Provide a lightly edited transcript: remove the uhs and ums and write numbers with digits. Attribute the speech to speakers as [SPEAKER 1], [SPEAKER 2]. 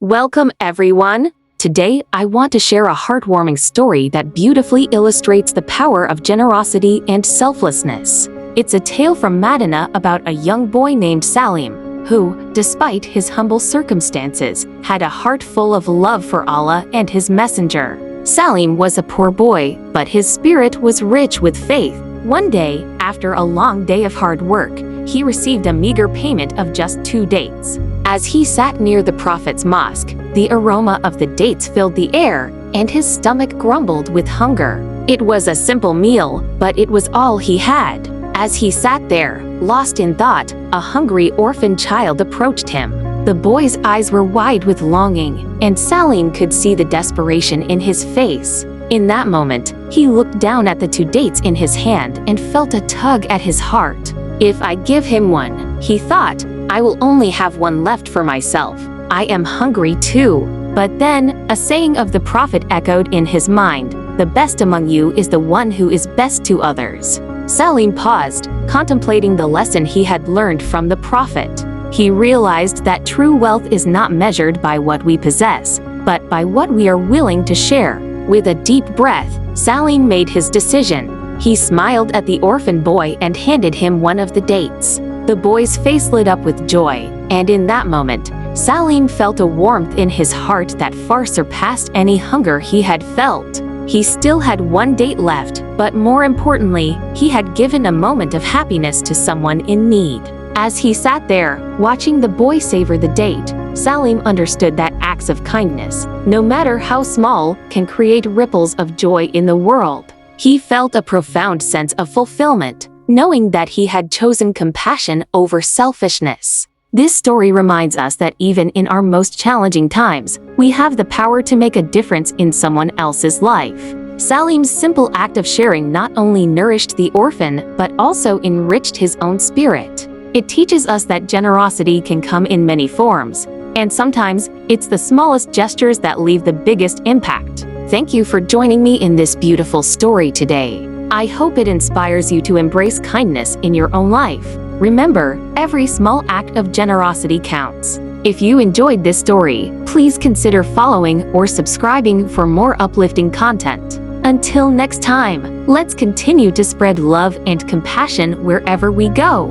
[SPEAKER 1] Welcome, everyone! Today, I want to share a heartwarming story that beautifully illustrates the power of generosity and selflessness. It's a tale from Medina about a young boy named Salim, who, despite his humble circumstances, had a heart full of love for Allah and His Messenger. Salim was a poor boy, but his spirit was rich with faith. One day, after a long day of hard work, he received a meager payment of just 2 dates. As he sat near the Prophet's mosque, the aroma of the dates filled the air, and his stomach grumbled with hunger. It was a simple meal, but it was all he had. As he sat there, lost in thought, a hungry orphan child approached him. The boy's eyes were wide with longing, and Salim could see the desperation in his face. In that moment, he looked down at the 2 dates in his hand and felt a tug at his heart. If I give him one, he thought, I will only have one left for myself. I am hungry too. But then, a saying of the Prophet echoed in his mind, the best among you is the one who is best to others. Salim paused, contemplating the lesson he had learned from the Prophet. He realized that true wealth is not measured by what we possess, but by what we are willing to share. With a deep breath, Salim made his decision. He smiled at the orphan boy and handed him one of the dates. The boy's face lit up with joy, and in that moment, Salim felt a warmth in his heart that far surpassed any hunger he had felt. He still had 1 date left, but more importantly, he had given a moment of happiness to someone in need. As he sat there, watching the boy savor the date, Salim understood that acts of kindness, no matter how small, can create ripples of joy in the world. He felt a profound sense of fulfillment, knowing that he had chosen compassion over selfishness. This story reminds us that even in our most challenging times, we have the power to make a difference in someone else's life. Salim's simple act of sharing not only nourished the orphan, but also enriched his own spirit. It teaches us that generosity can come in many forms, and sometimes it's the smallest gestures that leave the biggest impact. Thank you for joining me in this beautiful story today. I hope it inspires you to embrace kindness in your own life. Remember, every small act of generosity counts. If you enjoyed this story, please consider following or subscribing for more uplifting content. Until next time, let's continue to spread love and compassion wherever we go.